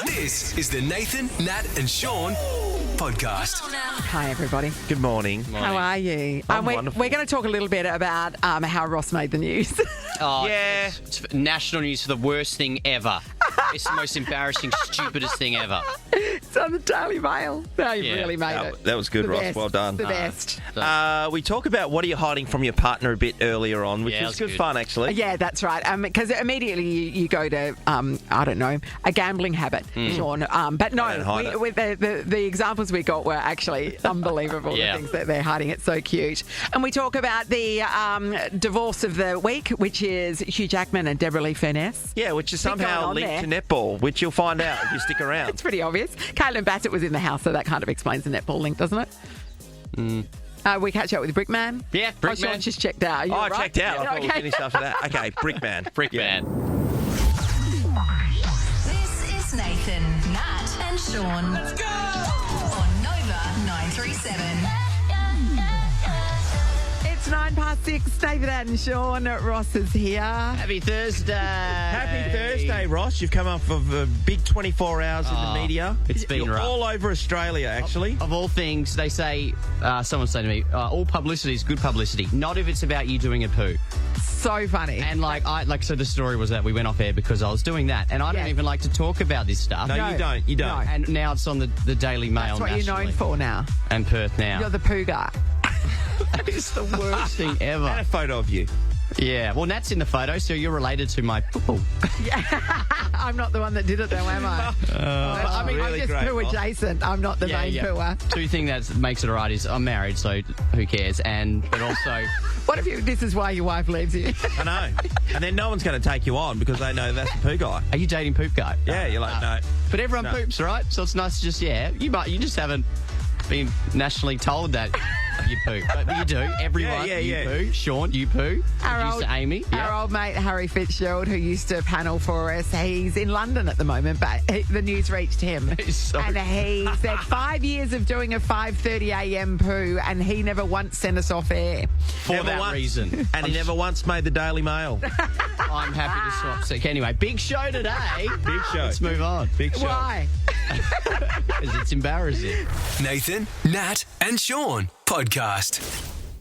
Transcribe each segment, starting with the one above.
This is the Nathan, Nat and Sean podcast. Hi, everybody. Good morning. How are you? We're wonderful. going to talk a little bit about how Ross made the news. Oh, Yeah. It's national news for the worst thing ever. It's the most embarrassing, stupidest thing ever. It's on the Daily Mail. No, you Yeah. really made it. That was good, The Ross. best. Well done. The best. We talk about what are you hiding from your partner a bit earlier on, which Yeah, was that's good good. fun, actually. Yeah, that's right. Because immediately you go to, I don't know, a gambling habit, Sean. But no, don't hide it. the examples we got were actually unbelievable, Yeah. the things that they're hiding. It's so cute. And we talk about the divorce of the week, which is Hugh Jackman and Deborah Lee Furness. Yeah, which is Bit going somehow on linked there. to netball, which you'll find out if you stick around. It's pretty obvious. Caitlin Bassett was in the house, so that kind of explains the netball link, doesn't it? We catch up with Brickman. Yeah, Oh, Brickman. Sean just checked out. Are you Oh, all I right? checked out. I Yeah, thought we okay. finished after that. Okay, Brickman. Brickman. This is Nathan, Nat, and Sean. Let's go! On Nova 937. It's 6:09. David and Sean. Ross is here. Happy Thursday. Happy Thursday, Ross. You've come off of a big 24 hours in the media. it's been You're rough. all over Australia, actually. Of all things, they say, someone said to me, all publicity is good publicity. Not if it's about you doing a poo. So funny. And so the story was that we went off air because I was doing that. And I don't Yeah. even like to talk about this stuff. No, you don't. You don't. No. And now it's on the Daily Mail That's what you're nationally. known for now. And Perth now. You're the poo guy. It's the worst thing And ever. a photo of you. Yeah. Well, Nat's in the photo, so you're related to my poo. I'm not the one that did it, though, am I? I mean, really I'm just great, poo Ross. adjacent. I'm not the main pooer. Two things that makes it alright is I'm married, so who cares? But also, What if this is why your wife leaves you? I know. And then no one's going to take you on because they know that's the poo guy. are you dating poop guy? Yeah, you're like, no. But everyone No. poops, right? So it's nice to just you just haven't been nationally told that you poo, but you do. Everyone, Yeah. you poo. Sean, you poo. Producer Amy, Our old mate Harry Fitzgerald, who used to panel for us, he's in London at the moment, but the news reached him. He's so- And he said 5 years of doing a 5:30 a.m. poo, and he never once sent us off air. for Never that once. reason. And he never once made the Daily Mail. I'm happy to swap sick. Anyway, big show today. Big show. Let's move on Big show. Why? because it's embarrassing. Nathan, Nat and Sean podcast.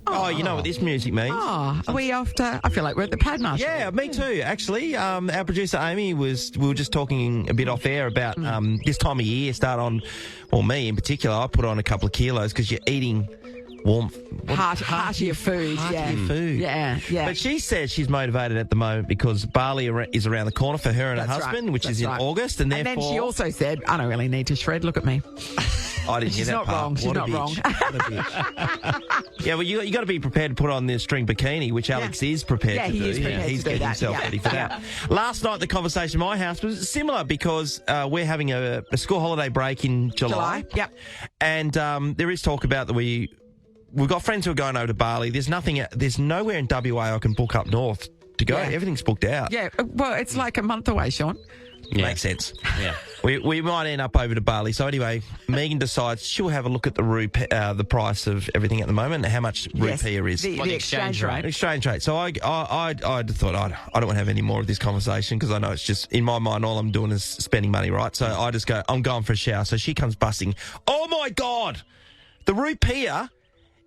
Oh, you know what this music means? Oh, are we off to? I feel like we're at the pad marshal. Yeah, me too, actually. Our producer Amy we were just talking a bit off air about this time of year, me in particular, I put on a couple of kilos because you're eating Heartier food. heartier food. Yeah. But she says she's motivated at the moment because Bali is around the corner for her and her That's husband, right. which is That's in right. August, and And therefore then she also said, I don't really need to shred. Look at me. I didn't hear She's that not part. wrong. She's What a not bitch. wrong. What a bitch. Yeah, well, you got to be prepared to put on this string bikini, which Alex is prepared Yeah, to he do. is prepared He's to do getting that. himself Yeah. ready for that. Last night, the conversation in my house was similar because we're having a school holiday break in July. Yep. And there is talk about that we've got friends who are going over to Bali. There's nowhere in WA I can book up north to go. Yeah. Everything's booked out. Yeah. Well, it's like a month away, Sean. Yeah. Makes sense. Yeah. We might end up over to Bali. So anyway, Megan decides she'll have a look at the price of everything at the moment and how much rupiah is. The the exchange exchange rate. Exchange rate. So I thought I don't want to have any more of this conversation because I know it's just in my mind all I'm doing is spending money, right? So I just go, I'm going for a shower. So she comes busting. Oh my God, the rupiah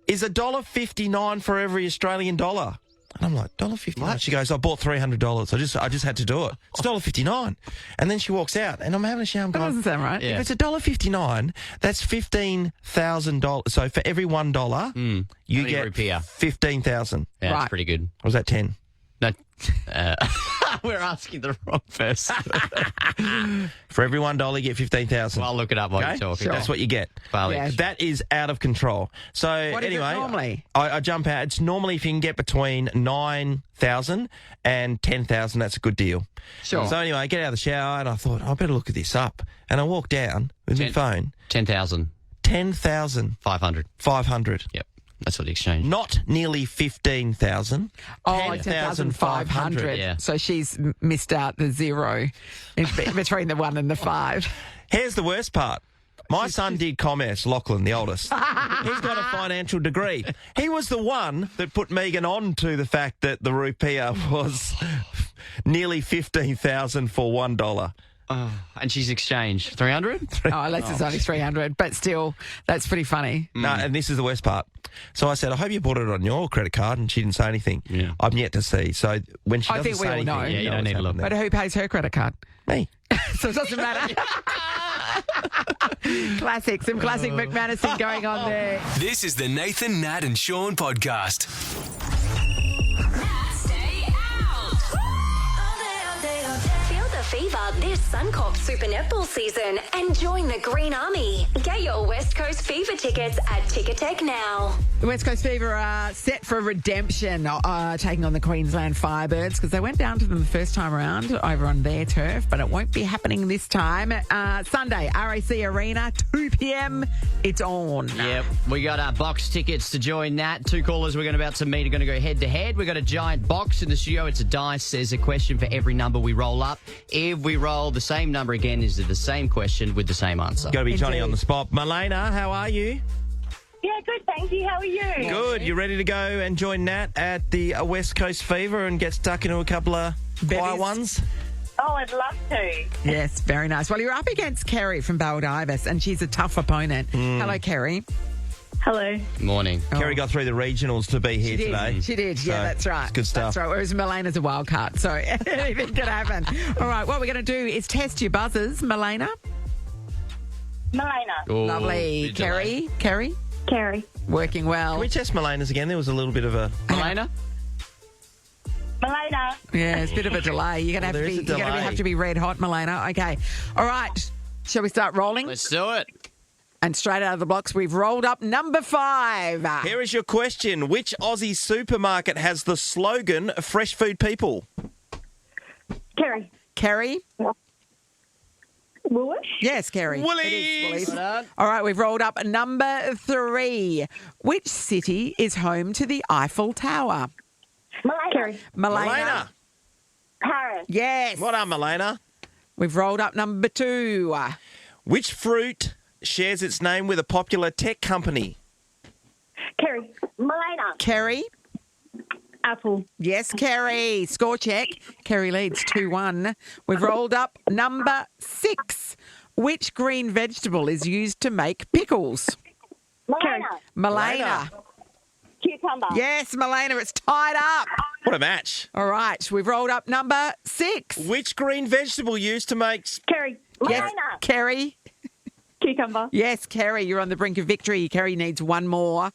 is $1.59 for every Australian dollar. And I'm like, $1.59. She goes, I bought $300. I just had to do it. It's $1.59. And then she walks out, and I'm having a shower. I'm That going, doesn't sound right. Yeah. if it's $1.59, that's $15,000. So for every $1, you How many get rupiah? 15,000. Yeah, Right. it's pretty good. Or was that 10? No, we're asking the wrong person. For every $1, you get 15,000. I'll look it up while Okay? you're talking. Sure. That's what you get. Bali. Yeah. That is out of control. So What is it anyway, normally? I jump out. It's normally if you can get between 9,000 and 10,000, that's a good deal. Sure. So anyway, I get out of the shower and I thought I better look at this up. And I walk down with my phone. 10,500. 10,500. Yep. That's what the exchange. Not nearly 15,000. Oh, 10,500. Yeah. So she's missed out the zero between the 1 and the 5. Here's the worst part. My son did commerce, Lachlan, the oldest. He's got a financial degree. He was the one that put Megan on to the fact that the rupiah was nearly 15,000 for $1. And she's exchanged 300? Oh, unless it's only 300, but still, that's pretty funny. No, and this is the worst part. So I said, I hope you bought it on your credit card, and she didn't say anything. Yeah. I'm yet to see. So when she I doesn't think we say all anything, know. Yeah, you don't what's need to look. happening But who pays her credit card? there. Me. So it doesn't matter. Classic. Some classic McManus going on there. This is the Nathan, Nat, and Sean podcast. Stay out. Feel the fever this Suncorp Super Netball season and join the Green Army. Get your West Coast Fever tickets at Ticketek now. The West Coast Fever are set for redemption, taking on the Queensland Firebirds because they went down to them the first time around over on their turf, but it won't be happening this time. Sunday, RAC Arena, 2 p.m. It's on. Yep. We got our box tickets to join that. Two callers we're about to meet are going to go head-to-head. We got a giant box in the studio. It's a dice. There's a question for every number we roll up. If we roll the same number again, is it the same question with the same answer? Got to be Johnny Indeed. on the spot. Malena, how are you? Yeah, good, thank you. How are you? Good. You ready to go and join Nat at the West Coast Fever and get stuck into a couple of quiet Betties. ones? Oh, I'd love to. Yes, very nice. Well, you're up against Kerry from Baldivis, and she's a tough opponent. Hello, Kerry. Hello. Morning. Kerry got through the regionals to be here today. She did. Yeah, So, that's right. it's good stuff. That's right. Whereas Melena's a wild card, so anything could happen. All right, what we're going to do is test your buzzers, Melena. Melena. Ooh, Lovely. bit delay. Kerry, Carrie. working well. Can we test Melena's again? There was a little bit of a... Melena? Melena. Yeah, it's a bit of a delay. You're going to Well, there is a delay. have to be red hot, Melena. Okay. All right. Shall we start rolling? Let's do it. And straight out of the blocks, we've rolled up number 5. Here is your question. Which Aussie supermarket has the slogan, Fresh Food People? Carrie. Kerry? Woolish. Yes, Kerry. Woolies. It is Woolies. Well done. All right, we've rolled up number 3. Which city is home to the Eiffel Tower? Melena. Carrie. Melena. Melena. Paris. Yes. What up, Melena? We've rolled up number 2. Which fruit shares its name with a popular tech company? Carrie. Melena. Kerry? Apple. Yes, Kerry. Score check. Kerry leads 2-1. We've rolled up number 6. Which green vegetable is used to make pickles? Melena. Melena. Cucumber. Yes, Melena. It's tied up. What a match. All right, we've rolled up number 6. Which green vegetable used to make... Carrie. Yes, Melena. Kerry. Cucumber. Yes, Kerry, you're on the brink of victory. Kerry needs one more.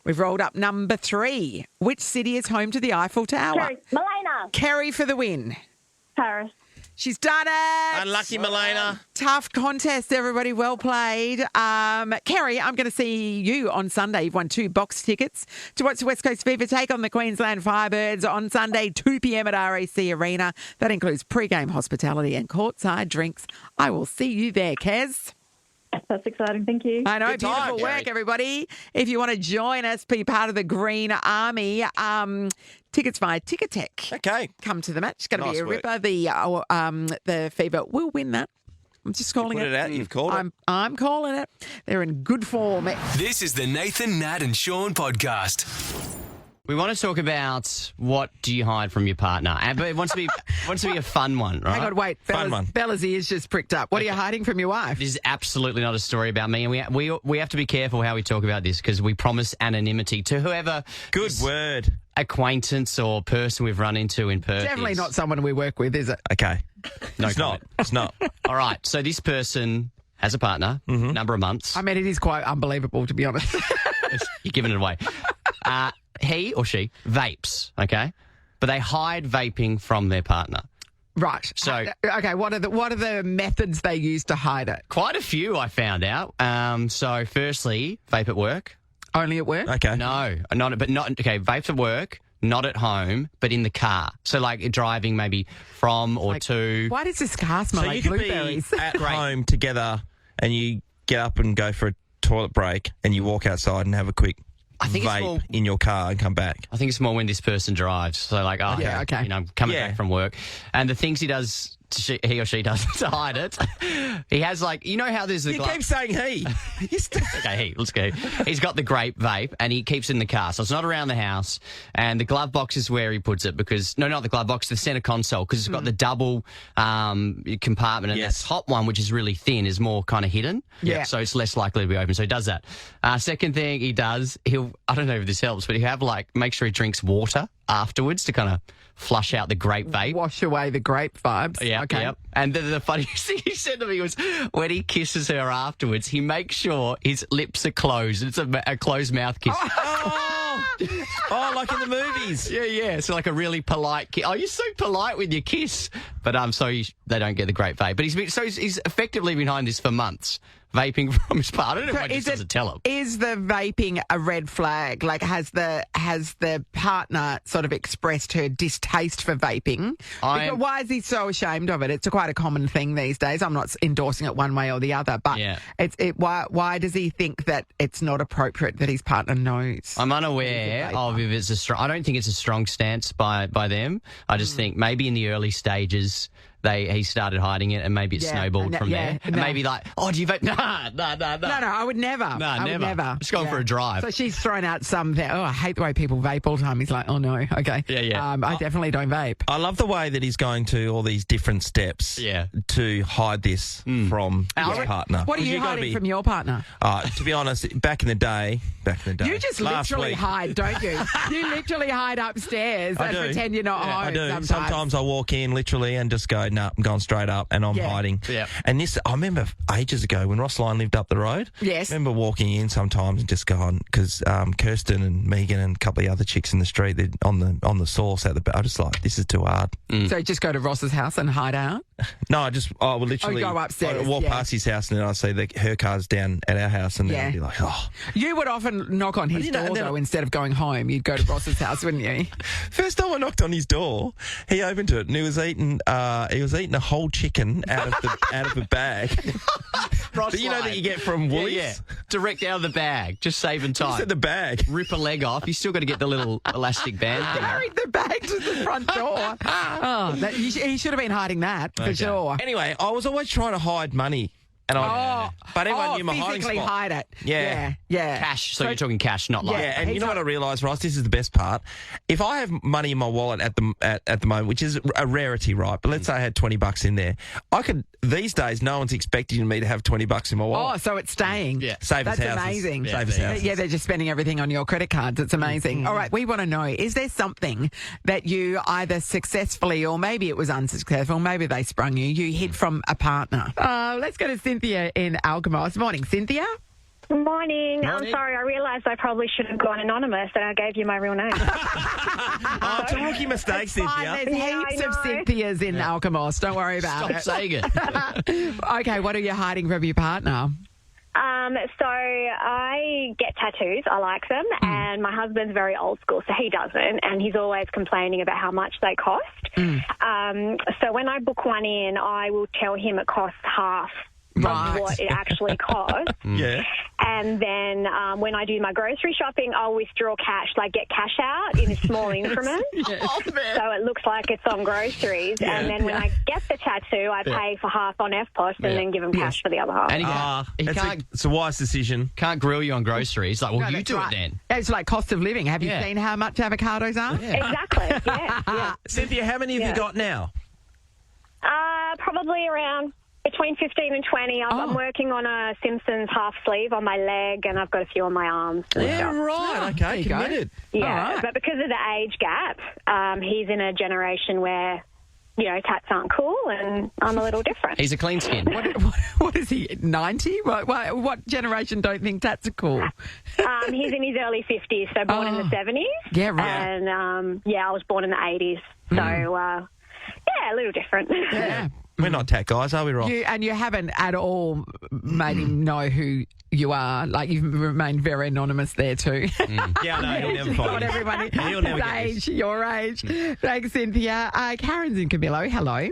We've rolled up number 3. Which city is home to the Eiffel Tower? Carrie. Melena. Kerry for the win. Paris. She's done it. Unlucky, Melena. Tough contest, everybody. Well played. Kerry, I'm going to see you on Sunday. You've won 2 box tickets to watch the West Coast Fever take on the Queensland Firebirds on Sunday, 2 p.m. at RAC Arena. That includes pre-game hospitality and courtside drinks. I will see you there, Kez. That's exciting. Thank you. I know, Good beautiful time, work, Kerry. everybody. If you want to join us, be part of the Green Army, tickets via Ticketek. Okay. Come to the match. It's going to be Nice a work. ripper. The Fever will win that. I'm just calling Put it out. You've called it. I'm calling it. They're in good form. This is the Nathan, Nat, and Sean podcast. We want to talk about what do you hide from your partner, but it wants to be a fun one, right? Hang on, wait. Fun one. Bella's ears just pricked up. What are you hiding from your wife? This is absolutely not a story about me, and we have to be careful how we talk about this because we promise anonymity to whoever Good word. acquaintance or person we've run into in Perth. Definitely is. not someone we work with, is it? Okay. No it's comment. not. It's not. All right, so this person has a partner, number of months. I mean, it is quite unbelievable, to be honest. You're giving it away. He or she vapes, okay? But they hide vaping from their partner. Right. So- okay, what are the methods they use to hide it? Quite a few, I found out. So, firstly, vape at work. Only at work? Okay. No, vape at work, not at home, but in the car. So, like driving maybe from or to. Why does this car smell So like you could blueberries? be at home together and you get up and go for a toilet break and you walk outside and have a quick I think it's vape more- in your car and come back. I think it's more when this person drives. So, like, Yeah, okay. coming Yeah. back from work. And the things he does he or she does to hide it. He has you know how there's the You glove. keep saying he. Okay, let's go. He's got the grape vape and he keeps it in the car. So it's not around the house. And the glove box is where he puts it because, no, not the glove box, the centre console, because it's got the double compartment and Yes. that top one, which is really thin, is more kind of hidden. Yeah. So it's less likely to be open. So he does that. Second thing he does, I don't know if this helps, but he'll have make sure he drinks water afterwards to kind of flush out the grape vape. Wash away the grape vibes. Yeah, Okay. Yep. And the funniest thing he said to me was when he kisses her afterwards, he makes sure his lips are closed. It's a closed mouth kiss. Oh, like in the movies. Yeah. So like a really polite kiss. Oh, you're so polite with your kiss. But they don't get the grape vape. But he's effectively behind this for months, vaping from his part. I don't know if he just doesn't tell him. Is the vaping a red flag? Like, has the partner sort of expressed her distaste for vaping? Because why is he so ashamed of it? It's quite a common thing these days. I'm not endorsing it one way or the other, but why does he think that it's not appropriate that his partner knows? I'm unaware of if it's a strong. I don't think it's a strong stance by them. I just think maybe in the early stages he started hiding it, and maybe it snowballed from there. And maybe oh, do you vote? No, I would never. I would never. Just going for a drive. So she's thrown out something. Oh, I hate the way people vape all the time. He's like, oh no, okay. Yeah. I definitely don't vape. I love the way that he's going to all these different steps to hide this from his partner. What are you hiding from your partner? To be honest, back in the day. You just literally hide, don't you? You literally hide upstairs and pretend you're not home. I do. Sometimes I walk in literally and just go, no, I'm going straight up and I'm hiding. Yeah. And this, I remember ages ago when Ross Lyon lived up the road. Yes. I remember walking in sometimes and just going, because Kirsten and Megan and a couple of other chicks in the street, they're on the sauce at the back. I just like, this is too hard. So just go to Ross's house and hide out? No, I would literally go upstairs. I'd walk past his house and then I'd see her car's down at our house and then I'd be like, oh. You would often knock on his door, though, instead of going home. You'd go to Ross's house, wouldn't you? First time I knocked on his door, he opened it and he was eating a whole chicken out of the bag. Ross You know that you get from Woolies? Yeah. Direct out of the bag, just saving time. Just at the bag. Rip a leg off. You still got to get the little elastic band thing. Carried the bag to the front door. He should have been hiding that, for sure. Anyway, I was always trying to hide money. And but everyone knew my hiding physically spot. hide it. Yeah. Cash. So you're talking cash, not like. Yeah, and you know what I realised, Ross? This is the best part. If I have money in my wallet at the moment, which is a rarity, right? But let's say I had $20 in there, I could. These days, no one's expecting me to have $20 in my wallet. Oh, so it's staying. Yeah, save us That's houses. amazing. Save us houses. Yeah, they're just spending everything on your credit cards. It's amazing. All right, we want to know: is there something that you either successfully, or maybe it was unsuccessful, maybe they sprung you hid from a partner? Let's go to Cynthia in Alkimos. Morning, Cynthia. Morning. I'm sorry, I realised I probably should have gone anonymous and I gave you my real name. It's a rookie mistake, Cynthia. There's heaps of Cynthias in Alkimos. Don't worry about it. Stop saying it. Okay, what are you hiding from your partner? So I get tattoos. I like them. And my husband's very old school, so he doesn't. And he's always complaining about how much they cost. So when I book one in, I will tell him it costs half of what it actually costs. Yeah. And then when I do my grocery shopping, I'll withdraw cash, like get cash out in small increments. So it looks like it's on groceries. And then when I get the tattoo, I pay for half on FPOS and then give him cash for the other half. And It's a wise decision. Can't grill you on groceries. Like, well, you do it then. It's like cost of living. Have you seen how much avocados are? Exactly, yeah. Cynthia, how many have you got now? Probably around between 15 and 20. I'm working on a Simpsons half sleeve on my leg, and I've got a few on my arms. Right. Okay, committed. Yeah, but because of the age gap, he's in a generation where, you know, tats aren't cool, and I'm a little different. He's a clean skin. What is he, 90? What generation don't think tats are cool? He's in his early 50s, so born in the 70s. Yeah, right. And, I was born in the 80s. So, a little different. Yeah. We're not tat guys, are we, Ross? And you haven't at all made him know who you are. Like, you've remained very anonymous there too. Yeah, no, he'll never Not find everybody He'll never his get age, this. your age. Thanks, Cynthia. Karen's in Camillo. Hello.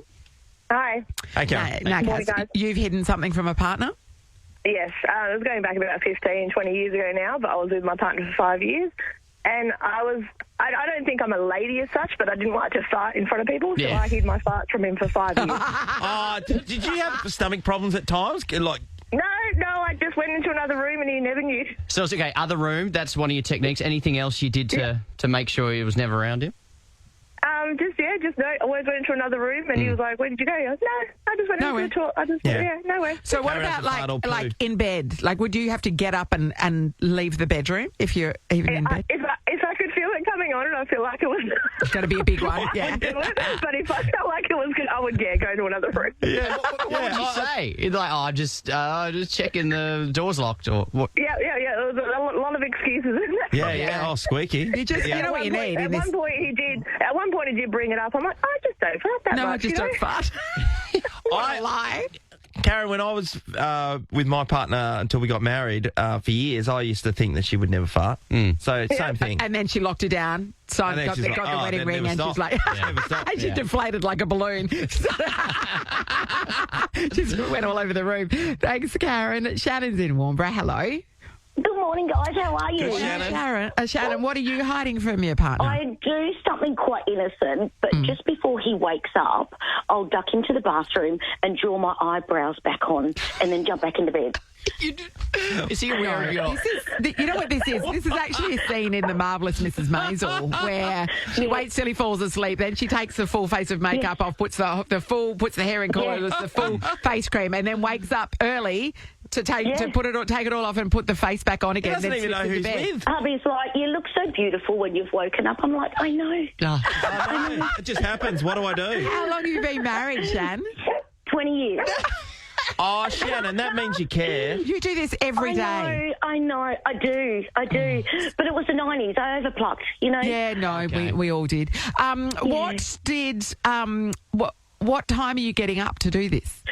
Hi. Okay. Now, Morning, Kaz, guys. you've hidden something from a partner? Yes, it was going back about 15, 20 years ago now, but I was with my partner for 5 years. And I don't think I'm a lady as such, but I didn't like to fart in front of people, so Yeah. I hid my farts from him for 5 years. Did you have stomach problems at times? Like, No, I just went into another room and he never knew. So it's okay. Other room. That's one of your techniques. Anything else you did to make sure he was never around him? Just no. I always went into another room and he was like, "Where did you go?" I was, "No, I just went into the toilet. I just nowhere." So what Karen has about a fart or poo. like in bed? Like, would you have to get up and leave the bedroom if you're even in bed? If I could feel it coming on and I feel like it was It's got to be a big one. I Yeah. would do it. But if I felt like it was good, I would go to another room. yeah, What would you say? It's like, I'm just checking the door's locked or what? Yeah. There was a lot of excuses in that. yeah. Oh, squeaky. You just you know what you need. At in this- one point he did bring it up. I'm like, I just don't fart that no, I much. just you know? don't fart. What a lie. Karen, when I was with my partner until we got married for years, I used to think that she would never fart. So same thing. And then she locked her down. So And then got she's the like, "Oh, wedding that ring, never and she's stopped." like, Never stopped. and she Yeah. deflated like a balloon. Just went all over the room. Thanks, Karen. Shannon's in Warnborough. Hello. Good morning, guys. How are you? Shannon, what are you hiding from your partner? I do something quite innocent, but just before he wakes up, I'll duck into the bathroom and draw my eyebrows back on and then jump back into bed. Is he aware of your... You know what this is? This is actually a scene in The Marvellous Mrs. Maisel where she waits till he falls asleep, then she takes the full face of makeup off, puts the hair in curlers, the full face cream, and then wakes up early to take it all off and put the face back on again. He doesn't then even know slips who into he's bed. with. Hubby's like, you look so beautiful when you've woken up. I'm like, I know. I know. It just happens. What do I do? How long have you been married, Shan? 20 years. Oh, Shannon, that means you care. You do this every day. I know. I do. But it was the 90s. I overplucked, you know? Yeah, no, we all did. What time are you getting up to do this?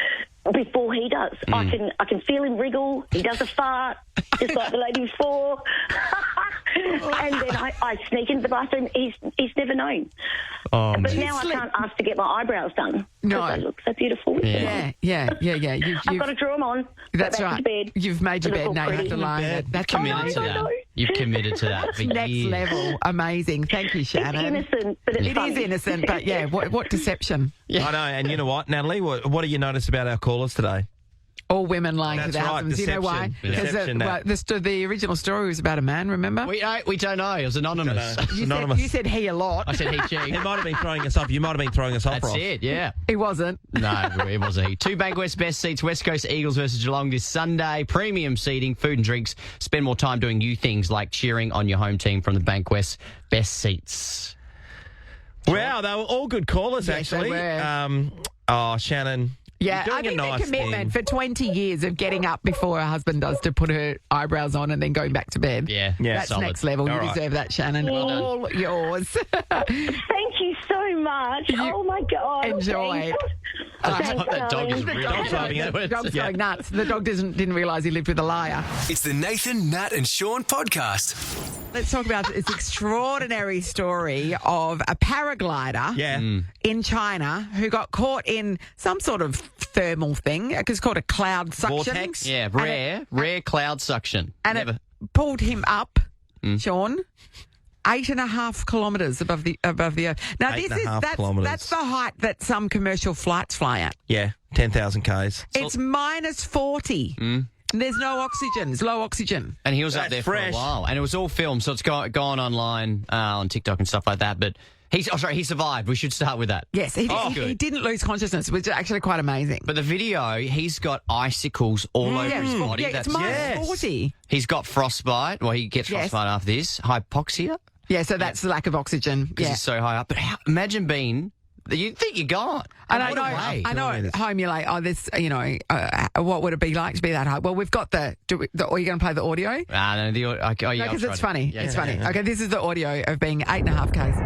Before he does. I can feel him wriggle. He does a fart, just like the lady before. And then I sneak into the bathroom. He's never known. But now I can't ask to get my eyebrows done. No. They look so beautiful. Yeah. I've got to draw them on. That's go back right. to bed. You've made your They bed. look Now you have pretty. to lie in it. That's committed to that. You've committed to that for next years. level. Amazing. Thank you, Shannon. It's innocent, but it's It funny. is innocent, but yeah, what deception. I know. And you know what, Natalie? What do you notice about our callers today? All women lying to That's their right, husbands. You know why? deception. Deception, Nat. The original story was about a man, remember? We don't know. It was anonymous. Anonymous. You said he a lot. I said he, she. He might have been throwing us off. You might have been throwing us off, That's Ross. it, yeah. He wasn't. No, it wasn't he. 2 Bankwest best seats, West Coast Eagles versus Geelong this Sunday. Premium seating, food and drinks. Spend more time doing you things like cheering on your home team from the Bankwest best seats. Wow, they were all good callers, Yes, they actually. were. Shannon. Yeah, you're I doing think a the nice commitment thing. for 20 years of getting up before her husband does to put her eyebrows on and then going back to bed. Yeah, That's solid. next level. All You right. deserve that, Shannon. All yours. Thank you so much. Oh, my God. Enjoy. Thanks, That dog is darling. really dog's loving it. The dog's Yeah. going nuts. The dog didn't realise he lived with a liar. It's the Nathan, Nat, and Sean podcast. Let's talk about this extraordinary story of a paraglider Yeah. in China who got caught in some sort of thermal thing. It's called a cloud suction. Vortex? Yeah, rare cloud suction. And Never. it pulled him up, Sean, 8.5 kilometres above the earth. Now, 8.5 kilometres. that's the height that some commercial flights fly at. Yeah, 10,000 Ks. It's minus 40. There's no oxygen. It's low oxygen. And he was up That's there for fresh. a while. And it was all filmed, so it's gone online on TikTok and stuff like that. But he survived. We should start with that. Yes, he didn't lose consciousness, which is actually quite amazing. But the video, he's got icicles all over his body. Yeah, it's minus 40. He's got frostbite. Well, he gets Yes. frostbite after this. Hypoxia, Yeah, so that's the lack of oxygen. because Yeah. he's so high up. But imagine being... You'd think you're gone. And What a way. I know at home you're like, what would it be like to be that high? Well, we've got are you going to play the audio? No, yeah, Because it's funny. Yeah, it's yeah, funny. yeah. Okay, this is the audio of being 8.5 Ks.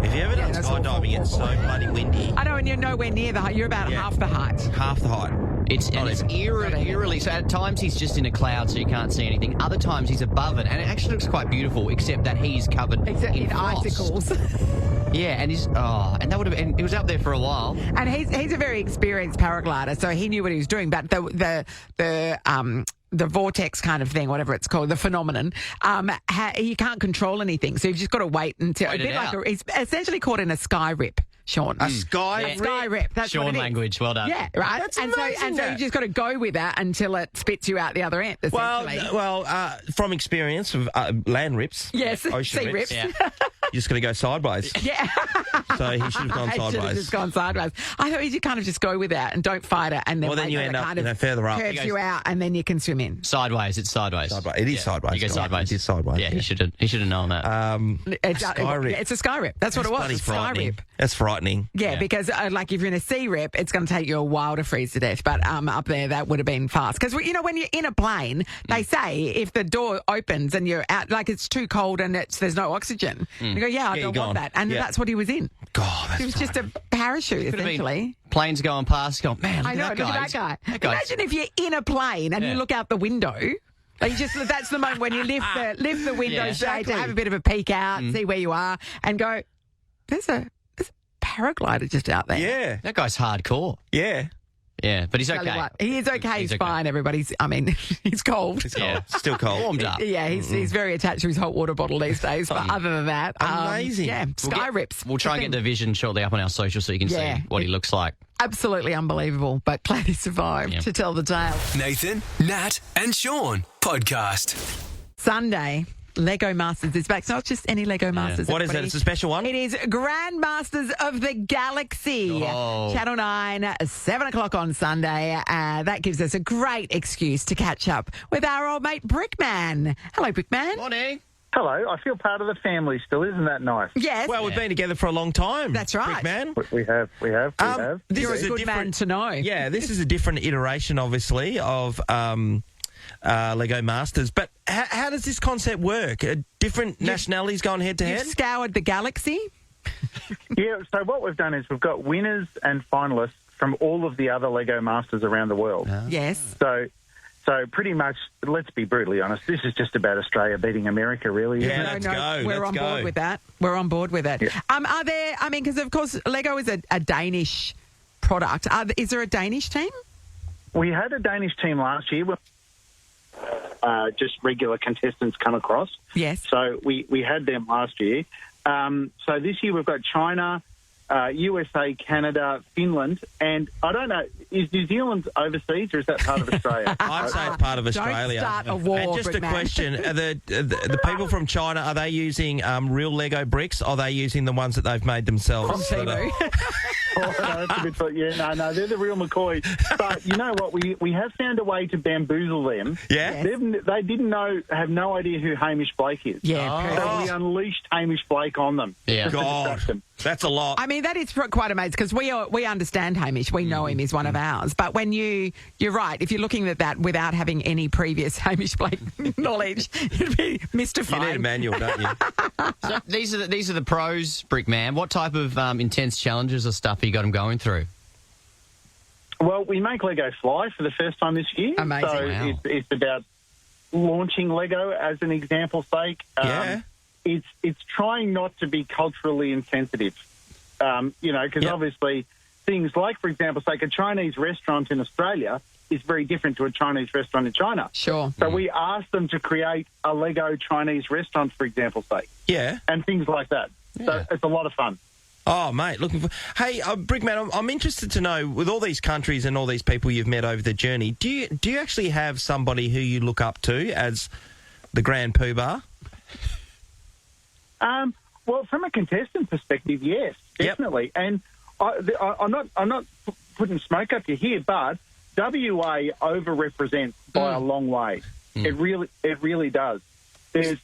If you ever done that's awful. skydiving, it's so bloody windy. I know, and you're nowhere near the height. You're about half the height. Half the height. It's eerily. So at times he's just in a cloud, so you can't see anything. Other times he's above it, and it actually looks quite beautiful, except that he's covered Except in frost. icicles. Yeah, and and that would have. And he was up there for a while. And he's a very experienced paraglider, so he knew what he was doing. But the the vortex kind of thing, whatever it's called, the phenomenon, you can't control anything. So you've just got to wait until Wait a bit it like out. it's essentially caught in a sky rip, Sean. A sky Sky rip. That's Sean what it is. language, well done. Yeah, right. That's and amazing, so you that. just got to go with that until it spits you out the other end. Essentially. Well, from experience of land rips, yes, ocean sea rips. Yeah. you just got to go sideways. Yeah. So he should have gone I should have sideways. just gone sideways. I thought you kind of just go with that and don't fight it, and then Well, then wait you till end it up, kind of further up. curves you out, and then you can swim in. Sideways, it's sideways. Sideways. It is sideways. You go Right. sideways. It is sideways. Yeah, he should have known that. Sky rip. It's a sky rip. That's what it was. Bloody A sky frightening. rip. That's frightening. Yeah, because like if you're in a sea rip, it's going to take you a while to freeze to death. But up there, that would have been fast. Because, when you're in a plane, they say if the door opens and you're out, like it's too cold and there's no oxygen, you go, I you're don't gone. want that. And Yeah. that's what he was in. God, that's It was just a parachute, Could have been essentially. planes going past, going, man, look I know, at look that at that guy. That guy's- Imagine if you're in a plane and you Yeah. look out the window. Like that's the moment when you lift the window Yeah. shade to have a bit of a peek out, see where you are, and go, there's a paraglider just out there. Yeah. That guy's hardcore. Yeah. Yeah, but he's Tell you okay. what, he is okay. He's okay. fine. Everybody's. I mean, he's cold. It's cold. Yeah. Still cold. Warmed up. Yeah, he's very attached to his hot water bottle these days. But other than that, Amazing. Yeah, sky rips. We'll try and get the vision shortly up on our social so you can Yeah. see what he looks like. Absolutely unbelievable. But glad he survived Yeah. to tell the tale. Nathan, Nat, and Sean podcast. Sunday, Lego Masters is back. It's not just any Lego Masters. What is it? everybody. It's a special one? It is Grand Masters of the Galaxy. Oh. Channel 9, 7 o'clock on Sunday. That gives us a great excuse to catch up with our old mate Brickman. Hello, Brickman. Morning. Hello, I feel part of the family still. Isn't that nice? Yes. Well, we've been together for a long time. That's right. Man. We have. This You're a is a good different, man to know. Yeah, this is a different iteration, obviously, of Lego Masters. But how does this concept work? Different nationalities going head to You've head? scoured the galaxy. Yeah, so what we've done is we've got winners and finalists from all of the other Lego Masters around the world. Yes. So pretty much, let's be brutally honest, this is just about Australia beating America, really. Yeah, isn't it? let's go. We're Let's on go. board with that. We're on board with it. Yeah. Are there, because of course Lego is a Danish product. Is there a Danish team? We had a Danish team last year. Just regular contestants come across. Yes. So we had them last year. So this year we've got China, USA, Canada, Finland, and I don't know, is New Zealand overseas or is that part of Australia? I'd say it's part of Australia. Don't start a war, And just a Brickman. question: are the people from China, are they using real Lego bricks? Or are they using the ones that they've made themselves? From Temu. Oh, no, that's a bit, yeah, no, they're the real McCoys. But you know what? We have found a way to bamboozle them. Yeah. They didn't have no idea who Hamish Blake is. Yeah. So we unleashed Hamish Blake on them. Yeah. just to God, distract them. that's a lot. I mean, that is quite amazing because we understand Hamish. We know him. He's one of ours. But when you're right, if you're looking at that without having any previous Hamish Blake knowledge, you'd be mystified. You need a manual, don't you? So these are the pros, Brickman. What type of intense challenges or stuff have you got them going through? Well, we make Lego fly for the first time this year. Amazing. So Wow. it's about launching Lego as an example's sake. Yeah. It's trying not to be culturally insensitive, because Yep. obviously things like, for example, say a Chinese restaurant in Australia is very different to a Chinese restaurant in China. Sure. So we asked them to create a Lego Chinese restaurant, for example's sake, Yeah. and things like that. So it's a lot of fun. Oh, mate, looking for... Hey, Brickman, I'm interested to know, with all these countries and all these people you've met over the journey, do you actually have somebody who you look up to as the grand poobah? Well, from a contestant perspective, yes, Yep. definitely. And I'm not putting smoke up your here, but WA overrepresents by a long way. It really does. There's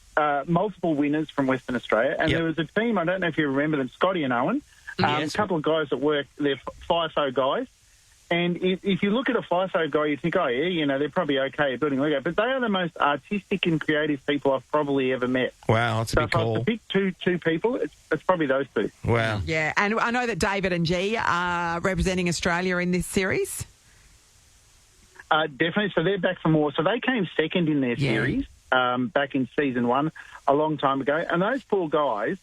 multiple winners from Western Australia, and Yep. there was a team, I don't know if you remember them, Scotty and Owen, Yes. a couple of guys that work, they're FIFO guys. And if you look at a FIFO guy, you think, oh, yeah, they're probably okay at building Lego. But they are the most artistic and creative people I've probably ever met. Wow, that's a So big if I was call. to pick two people, it's probably those two. Wow. Yeah, and I know that David and G are representing Australia in this series. Definitely. So they're back for more. So they came second in their series back in season 1 a long time ago. And those poor guys,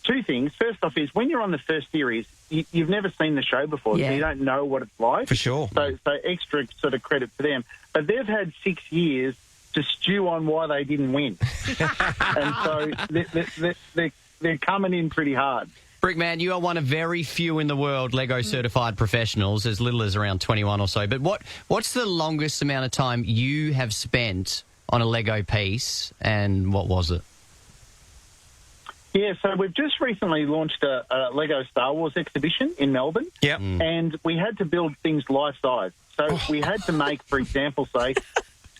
two things. First off is when you're on the first series, you've never seen the show before, so you don't know what it's like. For sure. So extra sort of credit for them. But they've had 6 years to stew on why they didn't win. And so they're coming in pretty hard. Brickman, you are one of very few in the world Lego certified professionals, as little as around 21 or so. But what's the longest amount of time you have spent on a Lego piece, and what was it? Yeah, so we've just recently launched a Lego Star Wars exhibition in Melbourne. Yep. And we had to build things life-size. So we had to make, for example, say,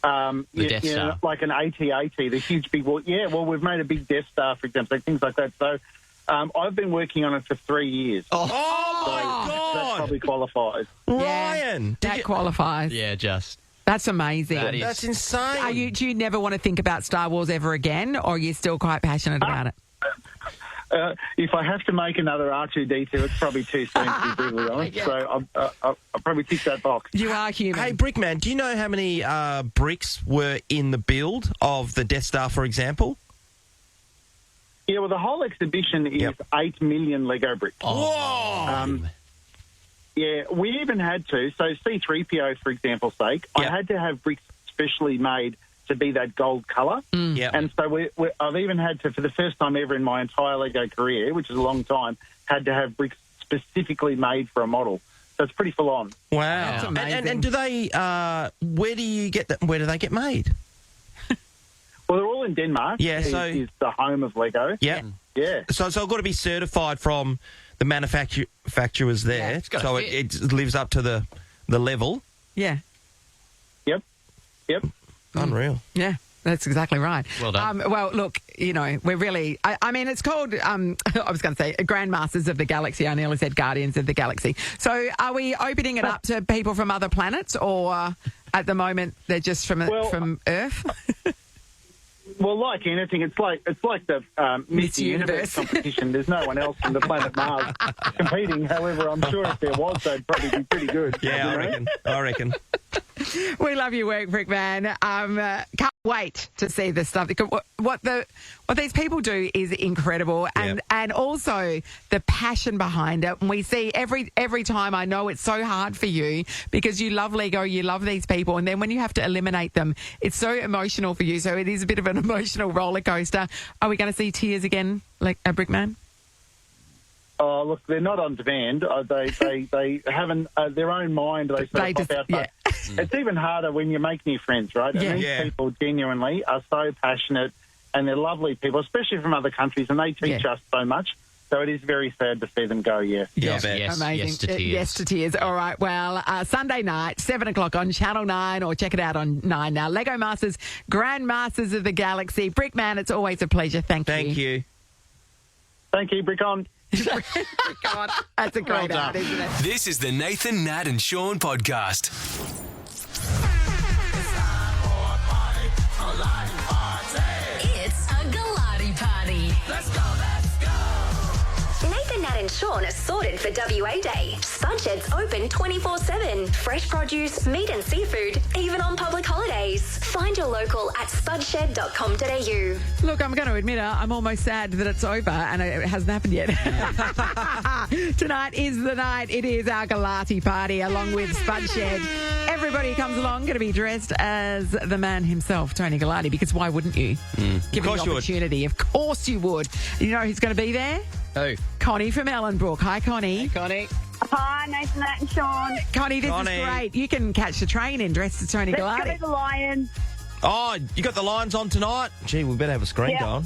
Death Star. like an AT-AT, the huge big wall. Yeah, well, we've made a big Death Star, for example, things like that. So I've been working on it for 3 years. Oh, so my God. That probably qualifies. Ryan. That qualifies. Yeah, just. That's amazing. That's insane. Do you never want to think about Star Wars ever again, or are you still quite passionate about it? If I have to make another R2-D2, it's probably too soon, to be brutally honest. So I'll probably tick that box. You are human. Hey, Brickman, do you know how many bricks were in the build of the Death Star, for example? Yeah, well, the whole exhibition is 8 million Lego bricks. Whoa! Yeah, we even had to. So C-3PO, for example's sake, I had to have bricks specially made to be that gold colour. Yep. And so I've even had to, for the first time ever in my entire Lego career, which is a long time, had to have bricks specifically made for a model. So it's pretty full on. Wow. That's amazing. And do they, where do you get that? Where do they get made? Well, they're all in Denmark. Yeah, so... is the home of Lego. Yeah. Yeah. So it's got to be certified from the manufacturers there. Yeah, it's gotta so fit. it lives up to the level. Yeah. Yep. Unreal. Yeah. That's exactly right. Well done. Well, look, we're really... I mean, it's called, I was going to say, Grandmasters of the Galaxy. I nearly said Guardians of the Galaxy. So are we opening it up to people from other planets, or at the moment they're just from Earth? Well, like anything, it's like the Miss Universe competition. There's no one else on the planet Mars competing. However, I'm sure if there was, they'd probably be pretty good. Yeah, I reckon. We love your work, Brickman. Can't wait to see this stuff. Because what these people do is incredible, and also the passion behind it. And we see every time. I know it's so hard for you because you love Lego, you love these people, and then when you have to eliminate them, it's so emotional for you. So it is a bit of an emotional roller coaster. Are we going to see tears again, like a Brickman? Oh, look, they're not on demand. They haven't their own mind. They sort of pop out. But it's even harder when you make new friends, right? And these people genuinely are so passionate, and they're lovely people, especially from other countries, and they teach us so much. So it is very sad to see them go, Yes, amazing. Yes to tears. Yes to tears. All right, well, Sunday night, 7 o'clock on Channel 9, or check it out on 9 now. Lego Masters, Grandmasters of the Galaxy. Brickman, it's always a pleasure. Thank you. Thank you, Brick on. God, that's a great art, isn't it? This is the Nathan, Nat and Sean podcast. It's a Galati party. Let's go. Nathan, Nat and Sean are sorted for WA Day. Spud Shed's open 24/7. Fresh produce, meat and seafood, even on public holidays. Find your local at spudshed.com.au. Look, I'm going to admit I'm almost sad that it's over and it hasn't happened yet. Tonight is the night. It is our Galati party along with Spud Shed. Everybody who comes along going to be dressed as the man himself, Tony Galati, because why wouldn't you? Give me the opportunity. Of course you would. You know who's going to be there? Who? Connie from Ellenbrook. Hi, Connie. Hey, Connie. Hi, Nathan, Nat and Sean. Connie, this is great. You can catch the train in dressed as Tony Galati. Let's go to the Lions. Oh, you got the Lions on tonight? Gee, we better have a screen going.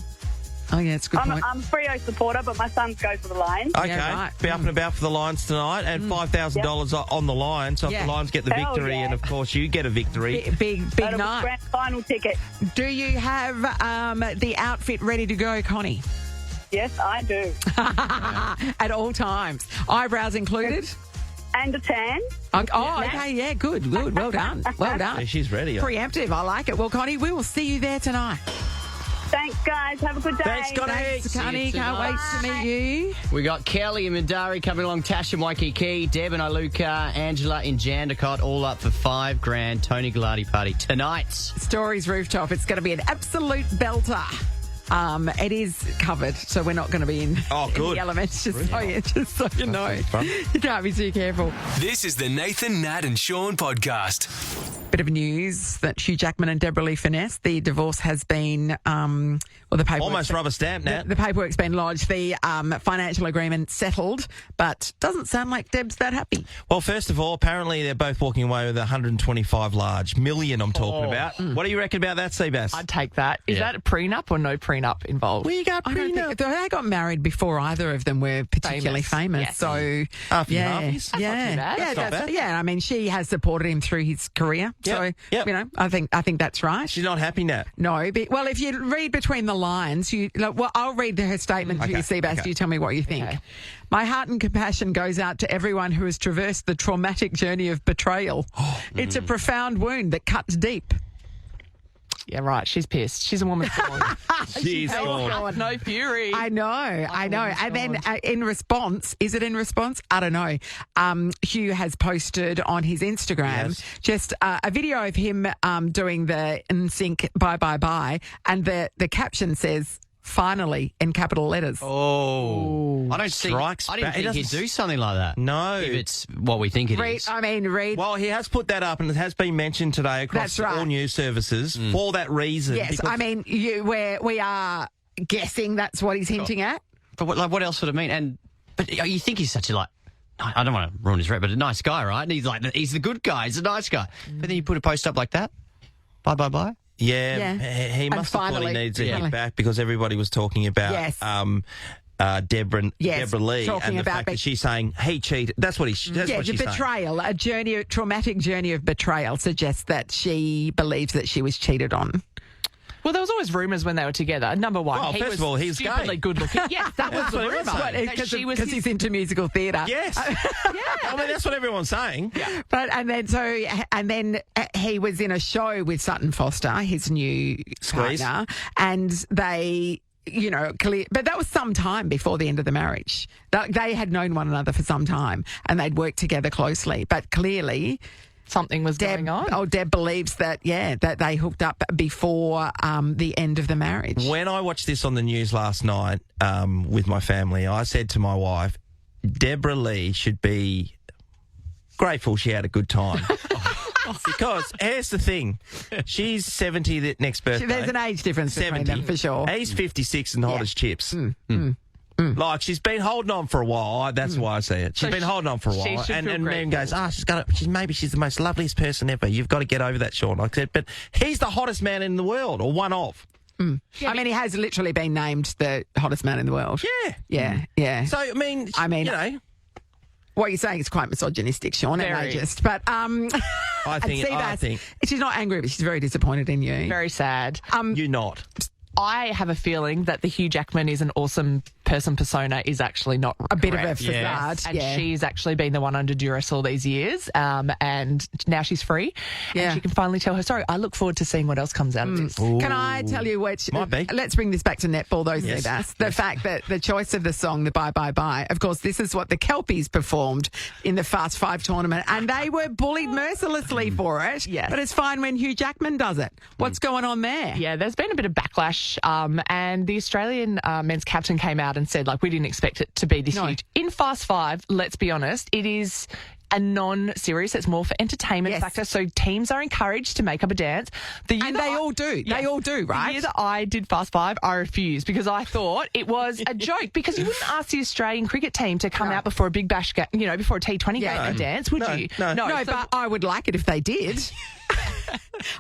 Oh, yeah, it's a good point. I'm a Freo supporter, but my sons go for the Lions. Okay, right. Be up and about for the Lions tonight, and $5,000 on the line. So if the Lions get the victory, and of course you get a victory. Big night. Grand final ticket. Do you have the outfit ready to go, Connie? Yes, I do. At all times. Eyebrows included? And a tan. Okay, yeah, good. Well done. Well done. Yeah, she's ready. Preemptive, I like it. Well, Connie, we will see you there tonight. Thanks, guys. Have a good day. Thanks, Connie. Thanks, Connie. Can't wait to meet you. We got Kelly and Mandari coming along, Tash and Waikiki, Deb and Iluka, Angela in Jandakot, all up for $5,000. Tony Galati party tonight. Stories Rooftop. It's going to be an absolute belter. It is covered, so we're not going to be in, Oh, in good. the elements, just so you know. You can't be too careful. This is the Nathan, Nat and Sean podcast. Bit of news that Hugh Jackman and Deborah Lee Finesse, the divorce has been, the paperwork... Almost rubber stamp, Nat. The paperwork's been lodged, the financial agreement settled, but doesn't sound like Deb's that happy. Well, first of all, apparently they're both walking away with 125 large million. I'm talking about. What do you reckon about that, Seabass? I'd take that. Is that a prenup or no prenup involved? Well, you got I don't think they got married before either of them were particularly famous. Yes. So Half and yeah, half. That's not too bad. yeah, That's not bad. yeah. I mean, she has supported him through his career. So Yep. you know, I think that's right. She's not happy, Nat. No, well, if you read between the lines, I'll read her statement to you, Seabass. You tell me what you think. Okay. My heart and compassion goes out to everyone who has traversed the traumatic journey of betrayal. It's a profound wound that cuts deep. Yeah, right. She's pissed. She's a woman. She's gone. No fury. I know. And then in response, is it in response? I don't know. Hugh has posted on his Instagram just a video of him doing the NSYNC Bye Bye Bye, and the caption says, "Finally," in capital letters. Oh. I don't think Strikes I didn't back. It think he'd doesn't- do something like that. No. If it's what we think it is. Read. Well, he has put that up, and it has been mentioned today across That's right. all news services for that reason. Yes, because- I mean, we are guessing that's what he's hinting at. But what else would it mean? But you think he's such a I don't want to ruin his rep, but a nice guy, right? And he's the good guy. He's a nice guy. But then you put a post up like that. Bye, bye, bye. Yeah, he And must have thought he finally- needs to finally. hit back because everybody was talking about Deborah Lee talking and the about fact that she's saying he cheated. That's what he's The saying. betrayal, a traumatic journey of betrayal suggests that she believes that she was cheated on. Well, there was always rumours when they were together. Number one, Well, he first was of all, he's stupidly gay. good looking. Yes, that was That's the what rumour. everyone's saying. Because he's into musical theatre. Yes. I mean, that's what everyone's saying. But and then he was in a show with Sutton Foster, his new Squeeze. partner, and they, but that was some time before the end of the marriage. They had known one another for some time and they'd worked together closely. But clearly, something was going on. Deb believes that they hooked up before the end of the marriage. When I watched this on the news last night with my family, I said to my wife, Deborah Lee should be grateful she had a good time. Because here's the thing, she's 70 next birthday. There's an age difference between 70. them for sure. He's 56 and hot as chips. Like, she's been holding on for a while. That's why I say it. She's been holding on for a she while. should And feel man grateful. goes, maybe she's the most loveliest person ever. You've got to get over that, Sean. I said, but he's the hottest man in the world, or one of. I mean, he has literally been named the hottest man in the world. Yeah. So, I mean, you know. What you're saying is quite misogynistic, Sean, and Very. ageist. But I think she's not angry, but she's very disappointed in you. Very sad. you're not. I have a feeling that the Hugh Jackman is an awesome person persona is actually not A bit of a correct. facade. And yeah. she's actually been the one under duress all these years, and now she's free. Yeah. And she can finally tell her story. I look forward to seeing what else comes out of this. Can I tell you which? Might be. Let's bring this back to netball, though, Yes. Seabass. The fact that the choice of the song, the Bye Bye Bye, of course, this is what the Kelpies performed in the Fast Five tournament, and they were bullied mercilessly for it. Yes. But it's fine when Hugh Jackman does it. What's going on there? Yeah, there's been a bit of backlash, and the Australian men's captain came out and said, we didn't expect it to be this huge. In Fast Five, let's be honest, it is a non-series. It's more for entertainment factor. So teams are encouraged to make up a dance. And they all do. Yeah. They all do, right? The year that I did Fast Five, I refused because I thought it was a joke. Because you wouldn't ask the Australian cricket team to come out before a big bash, before a T20 game and dance, would you? No. No, so but I would like it if they did.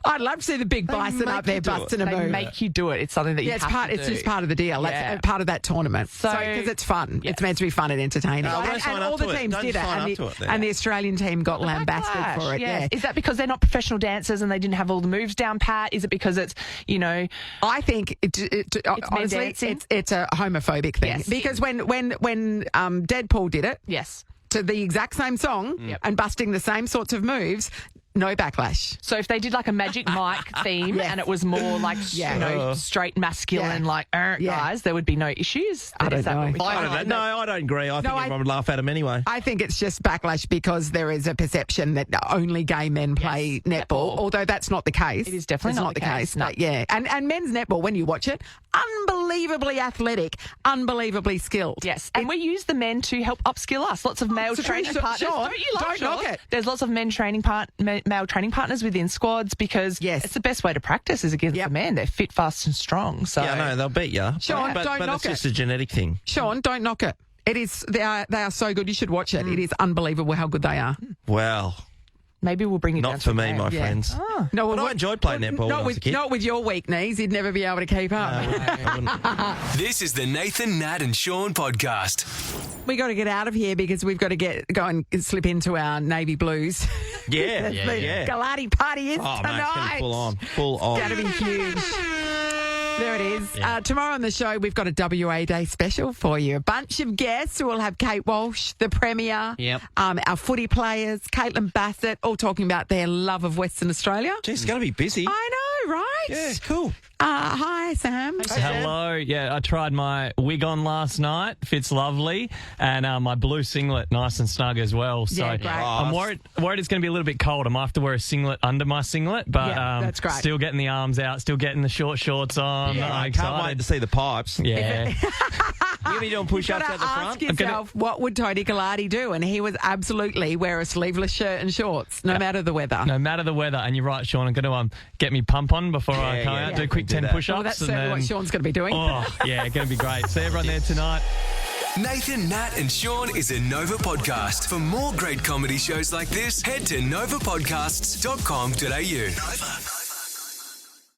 I'd love to see the big bison up there busting a they move. make you do it. It's something that you Yeah, have to it's do. just part of the deal. Yeah. That's part of that tournament. So- Because it's fun. Yes. It's meant to be fun and entertaining. No, don't and sign all up the to it. teams Don't did it. sign And up to it then. and the Australian team got lambasted Backlash, for it. yes. Yeah. Is that because they're not professional dancers and they didn't have all the moves down pat? Is it because it's, I think honestly, dancing? it's a homophobic thing. Yes. Because when Deadpool did it, yes. to the exact same song and busting the same sorts of moves, no backlash. So if they did like a Magic Mike theme and it was more like, straight masculine, guys, there would be no issues. I don't know. No, I don't agree. I think everyone would laugh at him anyway. I think it's just backlash because there is a perception that only gay men play netball, although that's not the case. It is definitely not the case. No. But yeah, and men's netball, when you watch it, unbelievably athletic, unbelievably skilled. Yes, and we use the men to help upskill us. Lots of male training partners. Don't knock it. There's lots of male training partners within squads because it's the best way to practice is against the men. They're fit, fast, and strong. So yeah, no, they'll beat you. Sean, but don't knock it's it. just a genetic thing. Sean, don't knock it. It is. They are so good. You should watch it. It is unbelievable how good they are. Well. Maybe we'll bring it down Not for me, there. my friends. No, I enjoyed playing netball when I was a kid. Not with your weak knees. You'd never be able to keep up. I wouldn't. This is the Nathan, Nat and Sean podcast. We got to get out of here because we've got to go and slip into our navy blues. Yeah, The yeah. Galati party is Oh, mate, tonight. it's gonna be full on. It's going to be huge. There it is. Tomorrow on the show, we've got a WA Day special for you. A bunch of guests. We'll have Kate Walsh, the Premier, our footy players, Caitlin Bassett, all talking about their love of Western Australia. Jeez, it's going to be busy. I know, right? Yeah, cool. Hi, Sam. Hello. Yeah, I tried my wig on last night. Fits lovely. And my blue singlet, nice and snug as well. So Yeah, great. I'm worried it's going to be a little bit cold. I might have to wear a singlet under my singlet. But that's great. Still getting the arms out, still getting the short shorts on. Yeah, I'm I excited. can't wait to see the pipes. Yeah. You're going to be doing push-ups You've at the got to front? ask yourself, what would Tony Galati do? And he would absolutely wear a sleeveless shirt and shorts, no matter the weather. No matter the weather. And you're right, Sean, I'm going to get me pump on before I come out, do a quick 10 push-ups. Well, that's certainly what Sean's going to be doing. Oh, yeah, going to be great. See everyone there tonight. Nathan, Nat and Sean is a Nova podcast. For more great comedy shows like this, head to novapodcasts.com.au. Nova.